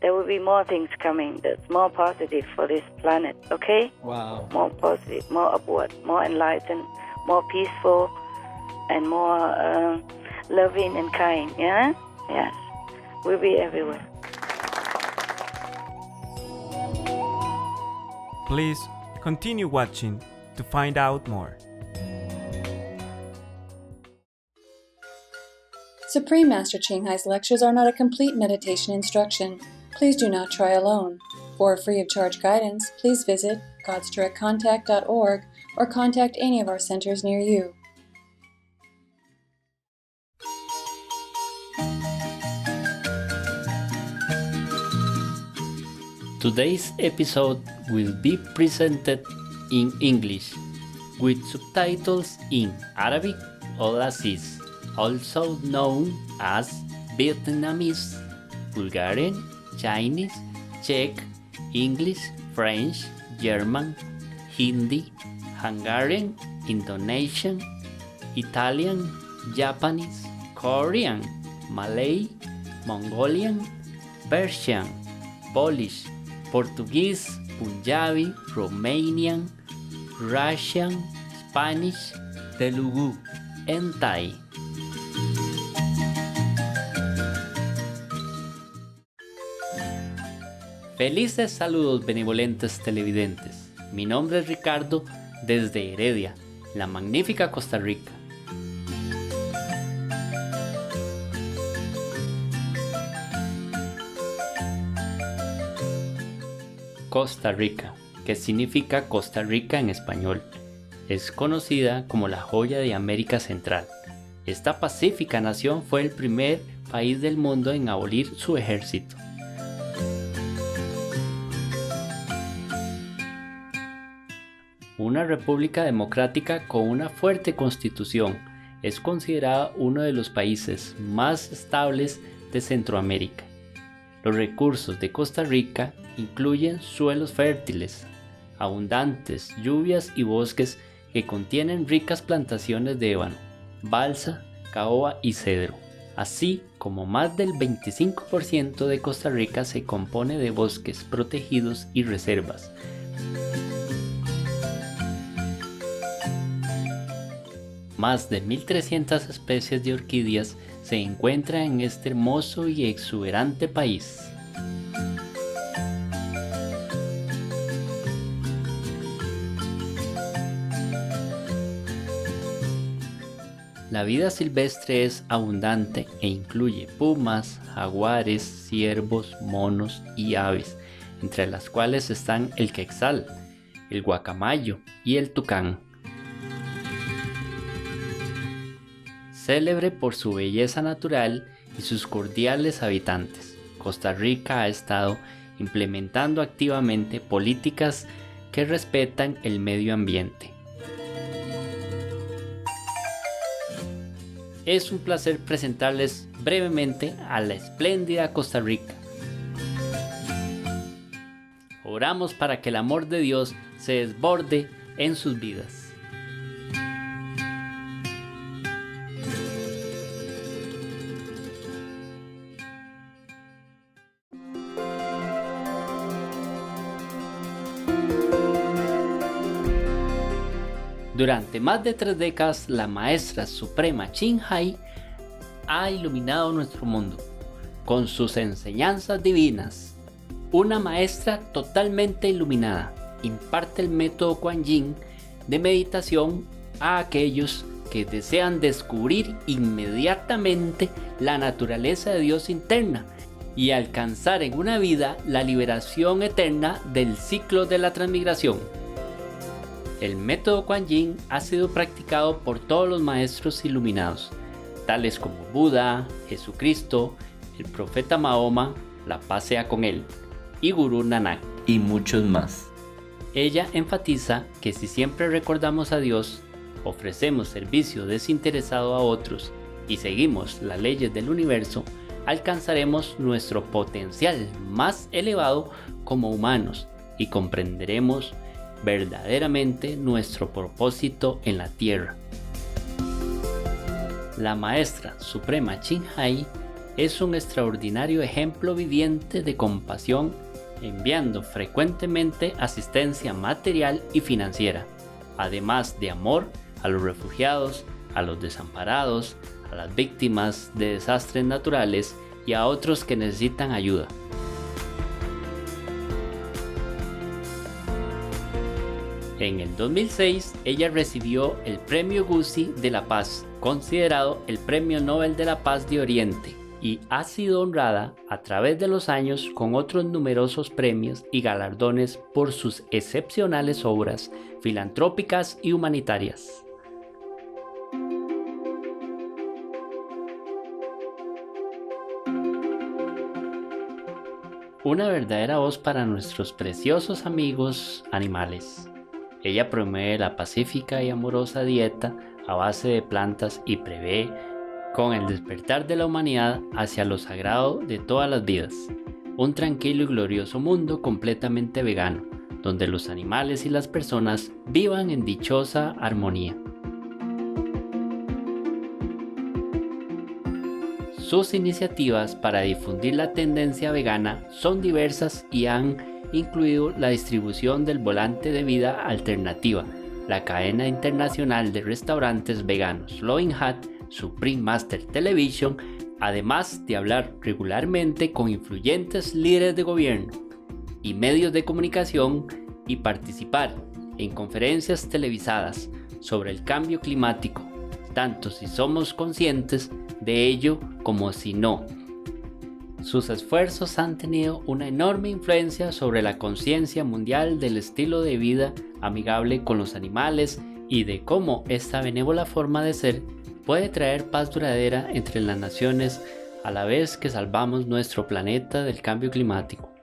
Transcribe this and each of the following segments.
there will be more things coming that's more positive for this planet, okay? Wow. More positive, more upward, more enlightened, more peaceful, and more loving and kind, yeah? Yes. We'll be everywhere. Please continue watching to find out more. Supreme Master Ching Hai's lectures are not a complete meditation instruction. Please do not try alone. For free of charge guidance, please visit godsdirectcontact.org or contact any of our centers near you. Today's episode will be presented in English with subtitles in Arabic or Aziz, also known as Vietnamese, Bulgarian, Chinese, Czech, English, French, German, Hindi, Hungarian, Indonesian, Italian, Japanese, Korean, Malay, Mongolian, Persian, Polish, Portuguese, Punjabi, Romanian, Russian, Spanish, Telugu, and Thai. Felices saludos benevolentes televidentes. Mi nombre es Ricardo desde Heredia, la magnífica Costa Rica. Costa Rica, que significa Costa Rica en español, es conocida como la joya de América Central. Esta pacífica nación fue el primer país del mundo en abolir su ejército. Una república democrática con una fuerte constitución, es considerada uno de los países más estables de Centroamérica. Los recursos de Costa Rica incluyen suelos fértiles, abundantes lluvias y bosques que contienen ricas plantaciones de ébano, balsa, caoba y cedro, así como más del 25% de Costa Rica se compone de bosques protegidos y reservas. Más de 1.300 especies de orquídeas se encuentran en este hermoso y exuberante país. La vida silvestre es abundante e incluye pumas, jaguares, ciervos, monos y aves, entre las cuales están el quetzal, el guacamayo y el tucán. Célebre por su belleza natural y sus cordiales habitantes, Costa Rica ha estado implementando activamente políticas que respetan el medio ambiente. Es un placer presentarles brevemente a la espléndida Costa Rica. Oramos para que el amor de Dios se desborde en sus vidas. Durante más de 3 décadas, la Maestra Suprema Ching Hai ha iluminado nuestro mundo con sus enseñanzas divinas. Una maestra totalmente iluminada imparte el método Kuan Yin de meditación a aquellos que desean descubrir inmediatamente la naturaleza de Dios interna y alcanzar en una vida la liberación eterna del ciclo de la transmigración. El método Kuan Yin ha sido practicado por todos los maestros iluminados, tales como Buda, Jesucristo, el profeta Mahoma, la paz sea con él, y Gurú Nanak, y muchos más. Ella enfatiza que si siempre recordamos a Dios, ofrecemos servicio desinteresado a otros y seguimos las leyes del universo, alcanzaremos nuestro potencial más elevado como humanos y comprenderemos verdaderamente nuestro propósito en la tierra. La Maestra Suprema Ching Hai es un extraordinario ejemplo viviente de compasión, enviando frecuentemente asistencia material y financiera, además de amor a los refugiados, a los desamparados, a las víctimas de desastres naturales y a otros que necesitan ayuda. En el 2006, ella recibió el Premio Guzzi de la Paz, considerado el Premio Nobel de la Paz de Oriente, y ha sido honrada a través de los años con otros numerosos premios y galardones por sus excepcionales obras filantrópicas y humanitarias. Una verdadera voz para nuestros preciosos amigos animales. Ella promueve la pacífica y amorosa dieta a base de plantas y prevé con el despertar de la humanidad hacia lo sagrado de todas las vidas, un tranquilo y glorioso mundo completamente vegano, donde los animales y las personas vivan en dichosa armonía. Sus iniciativas para difundir la tendencia vegana son diversas y han incluido la distribución del volante de vida alternativa, la cadena internacional de restaurantes veganos Loving Hut, Supreme Master Television, además de hablar regularmente con influyentes líderes de gobierno y medios de comunicación y participar en conferencias televisadas sobre el cambio climático, tanto si somos conscientes de ello como si no. Sus esfuerzos han tenido una enorme influencia sobre la conciencia mundial del estilo de vida amigable con los animales y de cómo esta benévola forma de ser puede traer paz duradera entre las naciones a la vez que salvamos nuestro planeta del cambio climático.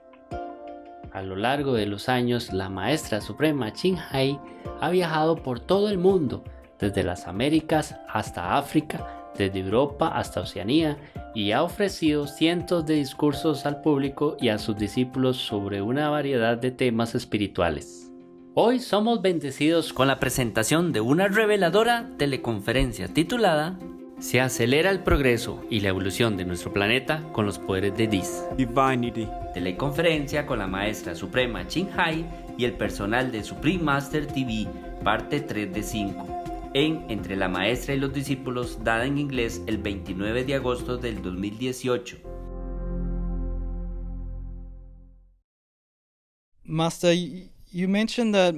A lo largo de los años, la Maestra Suprema Ching Hai ha viajado por todo el mundo, desde las Américas hasta África, desde Europa hasta Oceanía, y ha ofrecido cientos de discursos al público y a sus discípulos sobre una variedad de temas espirituales. Hoy somos bendecidos con la presentación de una reveladora teleconferencia titulada Se acelera el progreso y la evolución de nuestro planeta con los poderes de DiZ. Divinity. Teleconferencia con la Maestra Suprema Ching Hai y el personal de Supreme Master TV, parte 3 de 5. Entre la Maestra y los discípulos, dada en inglés el 29 de agosto del 2018. Master, you mentioned that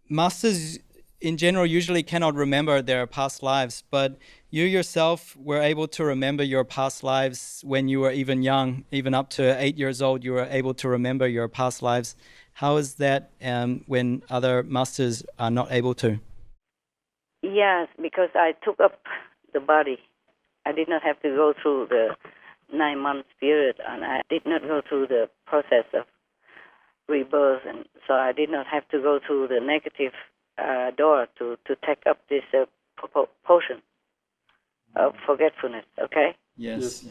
masters in general usually cannot remember their past lives, but you yourself were able to remember your past lives when you were even young, even up to 8 years old, you were able to remember your past lives. How is that when other masters are not able to? Yes, because I took up the body. I did not have to go through the 9 months period, and I did not go through the process of rebirth, and so I did not have to go through the negative door to take up this potion of forgetfulness, okay? Yes.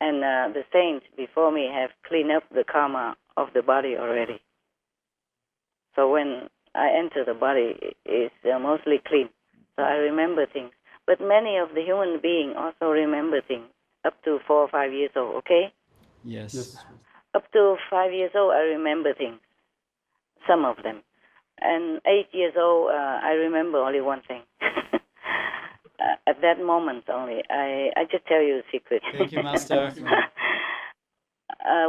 And the saints before me have cleaned up the karma of the body already. So when I enter the body, it's mostly clean. So I remember things. But many of the human beings also remember things up to 4 or 5 years old, okay? Yes. Up to 5 years old, I remember things, some of them. And 8 years old, I remember only one thing. At that moment only, I just tell you a secret. Thank you, Master.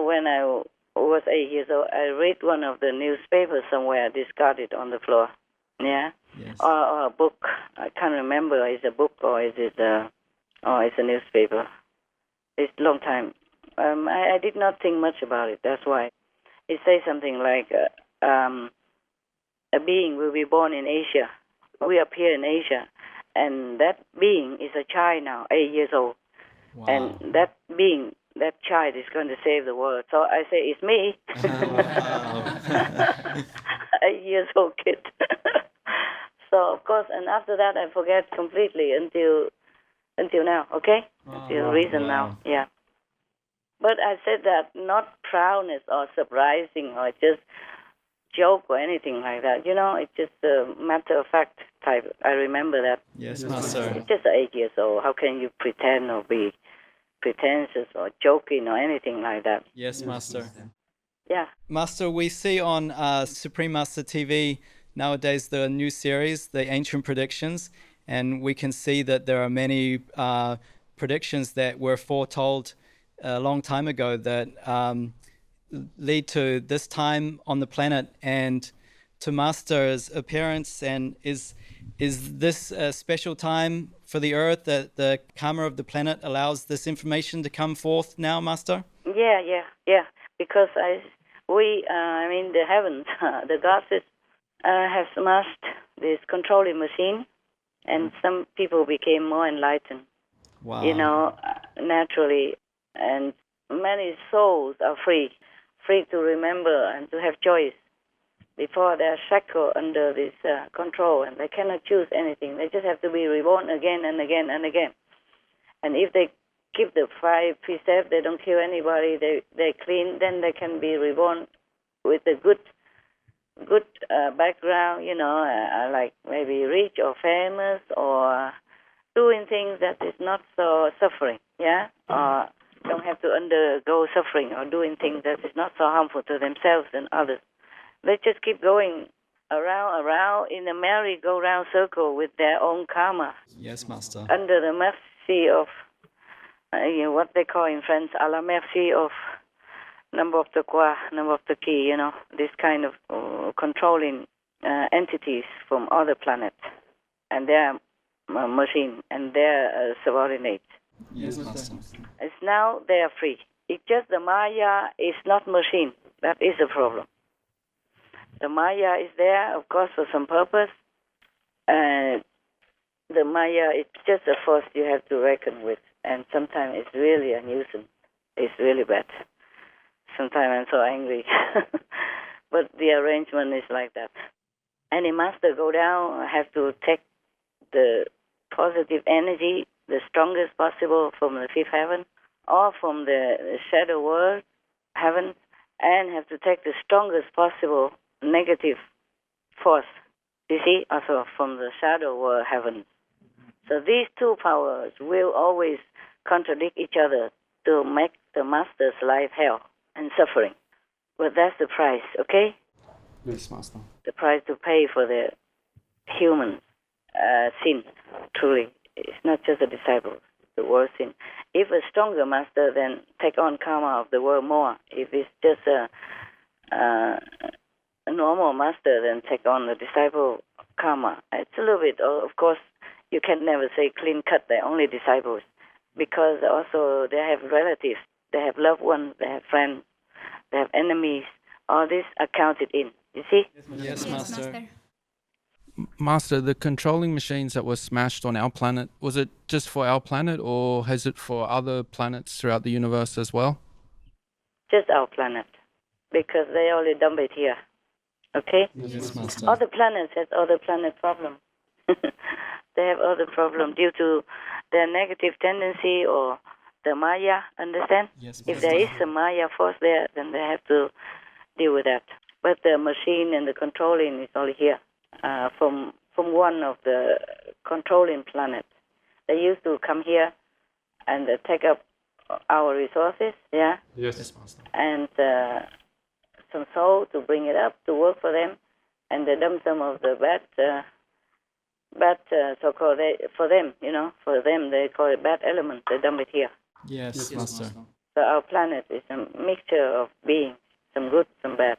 When I was 8 years old, I read one of the newspapers somewhere, discarded on the floor. Yeah? Yes. Or a book. I can't remember. Is it a book or is it it's a newspaper. It's a long time. I did not think much about it. That's why it says something like a being will be born in Asia. We appear in Asia, and that being is a child now, 8 years old. Wow. And that being, that child is going to save the world. So I say, it's me. Wow. 8 years old kid. So of course, and after that I forget completely until now. Okay, until reason now. Yeah. But I said that not proudness or surprising or just joke or anything like that. You know, it's just a matter of fact type. I remember that. Yes, Master. It's just 8 years old. How can you pretend or be pretentious or joking or anything like that. Yes, Master. Yeah. Master, we see on Supreme Master TV nowadays the new series, The Ancient Predictions, and we can see that there are many predictions that were foretold a long time ago that lead to this time on the planet and to Master's appearance. And is this a special time for the Earth that the karma of the planet allows this information to come forth now, Master? Yeah. Because the heavens, the gods have smashed this controlling machine, and some people became more enlightened. Wow. Naturally, and many souls are free to remember and to have choice. Before they're shackled under this control, and they cannot choose anything. They just have to be reborn again and again and again. And if they keep the 5 precepts, they don't kill anybody, they clean, then they can be reborn with a good background, like maybe rich or famous or doing things that is not so suffering, or don't have to undergo suffering or doing things that is not so harmful to themselves and others. They just keep going around in a merry-go-round circle with their own karma. Yes, Master. Under the mercy of, what they call in French, à la merci of number of the quoi, number of the key, this kind of controlling entities from other planets and their machine and their subordinates. Yes, Master. It's now they are free. It's just the Maya is not machine. That is the problem. The Maya is there, of course, for some purpose. The Maya is just a force you have to reckon with. And sometimes it's really a nuisance. It's really bad. Sometimes I'm so angry. But the arrangement is like that. Any master go down have to take the positive energy, the strongest possible from the 5th heaven or from the shadow world heaven, and have to take the strongest possible negative force, you see, also from the shadow world heaven. So these two powers will always contradict each other to make the master's life hell and suffering. But that's the price, okay? Yes, Master. The price to pay for the human sin, truly. It's not just the disciples, the world sin. If a stronger master, then take on karma of the world more. If it's just a normal master, then take on the disciple karma. It's a little bit, of course, you can never say clean cut, they're only disciples, because also they have relatives, they have loved ones, they have friends, they have enemies. All this are counted in, you see? Yes, Master. Master, the controlling machines that were smashed on our planet, was it just for our planet or has it for other planets throughout the universe as well? Just our planet, because they only dump it here. Okay? Yes, Master. Other planets have other planet problem. They have other problem due to their negative tendency or the Maya, understand? Yes, if there is a Maya force there, then they have to deal with that. But the machine and the controlling is only here, from one of the controlling planets. They used to come here and take up our resources, yeah? Yes, Master. And some soul to bring it up, to work for them, and they dump some of the bad so-called, for them, for them they call it bad elements, they dump it here. Yes, Master. So our planet is a mixture of beings, some good, some bad.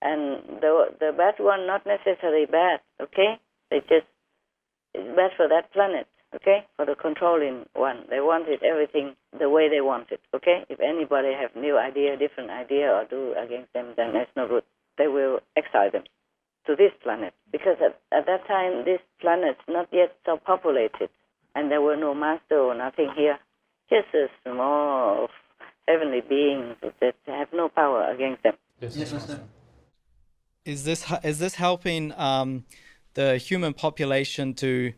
And the bad one, not necessarily bad, okay? It's bad for that planet, okay? For the controlling one. They wanted everything the way they want it, okay? If anybody have new idea, different idea, or do against them, then it's no good. They will exile them to this planet. Because at that time, this planet's not yet so populated. And there were no master or nothing here. Just a small heavenly beings that have no power against them. Yes, Master. Is this helping the human population to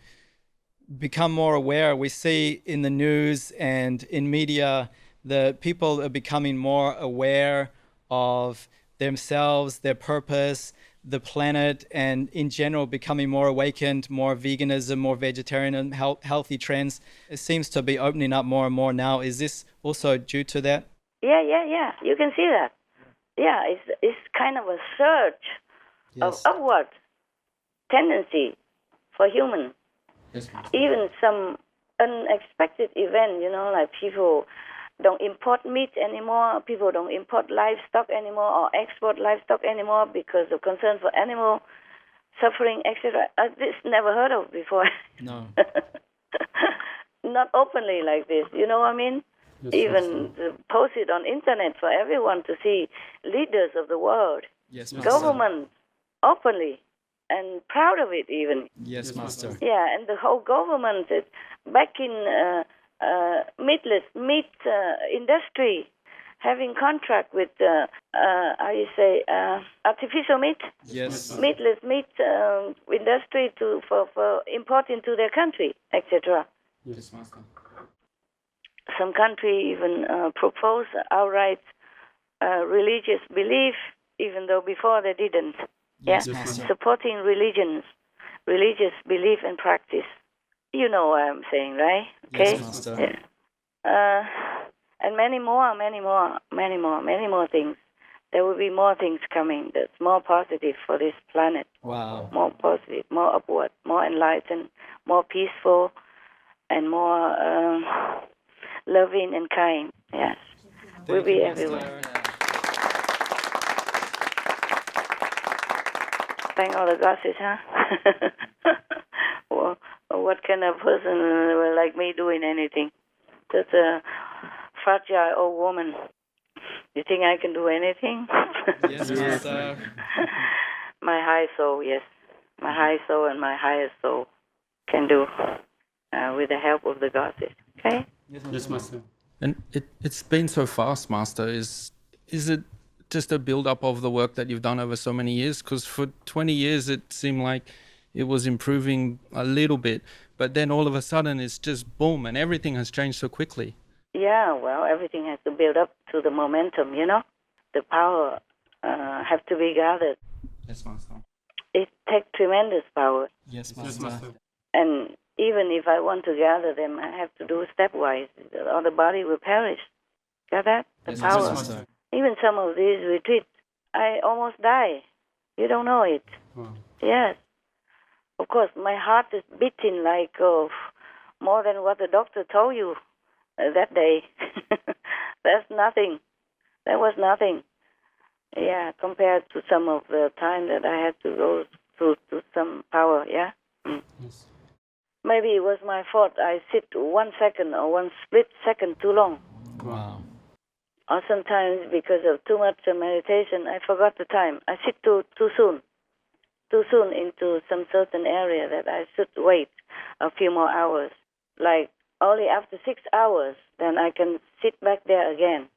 become more aware? We see in the news and in media that people are becoming more aware of themselves, their purpose, the planet and in general becoming more awakened, more veganism, more vegetarianism, healthy trends, it seems to be opening up more and more now. Is this also due to that? Yeah. You can see that. Yeah, it's kind of a surge of upward tendency for humans. Yes. Even some unexpected event, like people don't import meat anymore, people don't import livestock anymore or export livestock anymore because of concern for animal suffering, etc. This never heard of before. No. Not openly like this, you know what I mean? Yes, Even post it on internet for everyone to see, leaders of the world, Yes, Master. government, openly and proud of it even. Yes, Master. Yeah, and the whole government is backing meatless meat industry, having contract with artificial meat, Yes. meatless meat industry for importing to their country, etc. Yes, Master. Some country even propose outright religious belief, even though before they didn't. Yes, Yeah, Master. supporting religions, religious belief and practice. You know what I'm saying, right? Okay. Yes, Master. Yeah. And many more things. There will be more things coming that's more positive for this planet. Wow. More positive, more upward, more enlightened, more peaceful, and more loving and kind. Yes. We'll be everywhere. Thank all the goddesses, huh? Well, what kind of person like me doing anything? Just a fragile old woman. You think I can do anything? Yes, Master. My high soul, yes. My high soul and my highest soul can do with the help of the goddesses. Okay? Yes, Master. And it's been so fast, Master. Is it just a build-up of the work that you've done over so many years? Because for 20 years, it seemed like it was improving a little bit. But then all of a sudden, it's just boom, and everything has changed so quickly. Yeah, well, everything has to build up to the momentum, The power have to be gathered. Yes, Master. It takes tremendous power. Yes, Master. And even if I want to gather them, I have to do stepwise, or the body will perish. Got that? The Yes, power. Master. Even some of these retreats, I almost die. You don't know it. Wow. Yes. Of course, my heart is beating like more than what the doctor told you that day. That's nothing. That was nothing. Yeah, compared to some of the time that I had to go through to some power, yeah? Yes. Maybe it was my fault. I sit 1 second or 1 split second too long. Wow. Or sometimes because of too much meditation, I forgot the time. I sit too soon into some certain area that I should wait a few more hours. Like only after 6 hours, then I can sit back there again.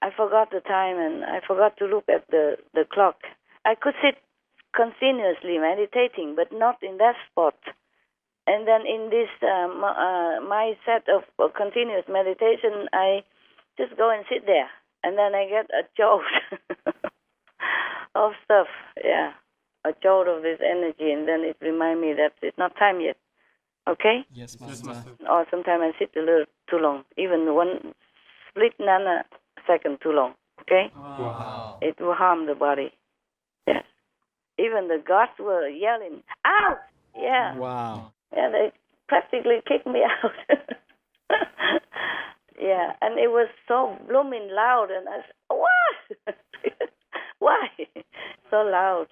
I forgot the time and I forgot to look at the clock. I could sit continuously meditating, but not in that spot. And then in this mindset of continuous meditation, I just go and sit there. And then I get a jolt of stuff, yeah. A jolt of this energy, and then it reminds me that it's not time yet. Okay? Yes, Master. Or sometimes I sit a little too long, even 1 split nanosecond too long. Okay? Wow. It will harm the body. Yes. Even the gods were yelling, out! Yeah. Wow. Yeah, they practically kicked me out. Yeah, and it was so blooming loud, and I said, what? Why? So loud.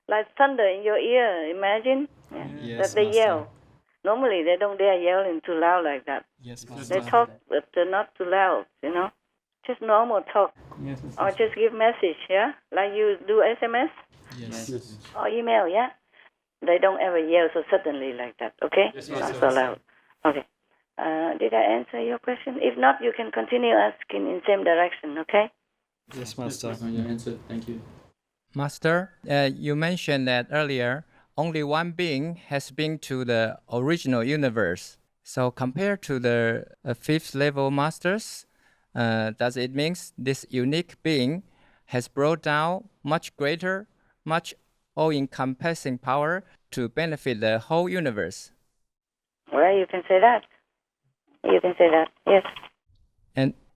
Like thunder in your ear, imagine? Yeah. Yes, That they Master. yell. Normally, they don't dare yelling too loud like that. Yes, Master. They talk, but they're not too loud, Just normal talk. Yes, Or just give message, yeah? Like you do SMS yes. or email, yeah? They don't ever yell so suddenly like that, okay? Yes, Not Master. so loud. Okay. Did I answer your question? If not, you can continue asking in same direction, okay? Yes, Master. You answered. Thank you. Master, you mentioned that earlier only one being has been to the original universe. So compared to the fifth level masters, does it mean this unique being has brought down much greater much all-encompassing power to benefit the whole universe. Well, you can say that. You can say that, yes.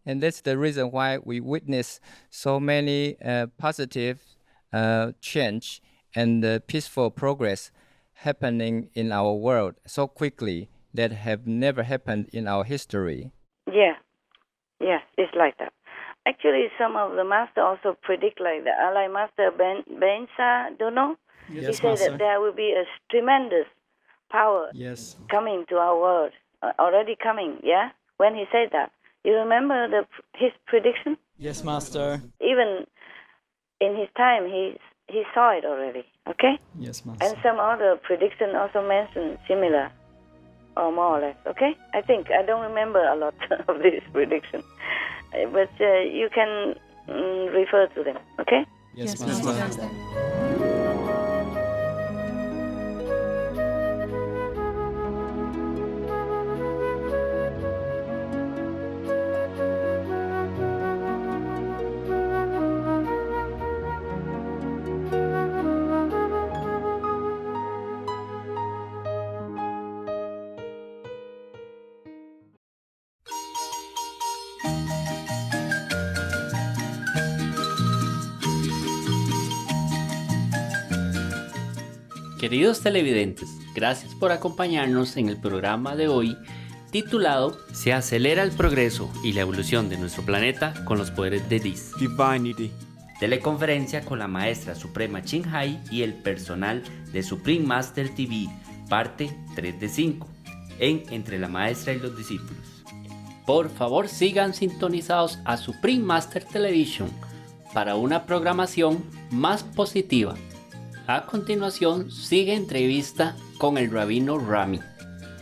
And that's the reason why we witness so many positive change and peaceful progress happening in our world so quickly that have never happened in our history. Yeah. Yes, it's like that. Actually, some of the masters also predict like that. Like Master Bensa, don't know? Yes, he said Master. that there will be a tremendous power Yes. coming to our world, already coming, yeah? When he said that. You remember his prediction? Yes, Master. Even in his time, he saw it already, okay? Yes, Master. And some other prediction also mentioned similar, or more or less, okay? I think, I don't remember a lot of this prediction. But you can refer to them, okay? Yes, Yes, Master. Master. Queridos televidentes, gracias por acompañarnos en el programa de hoy titulado Se acelera el progreso y la evolución de nuestro planeta con los poderes de DiZ. Divinity. Teleconferencia con la maestra suprema清海y el personal de Supreme Master TV, parte 3 de 5, en Entre la Maestra y los Discípulos. Por favor sigan sintonizados a Supreme Master Television para una programación más positiva. A continuación sigue entrevista con el Rabino Rami,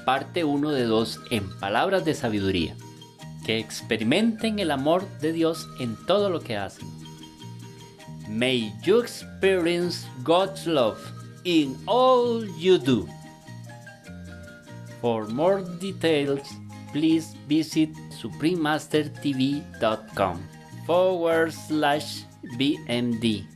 parte 1 de 2 en Palabras de Sabiduría. Que experimenten el amor de Dios en todo lo que hacen. May you experience God's love in all you do. For more details, please visit suprememastertv.com/BMD.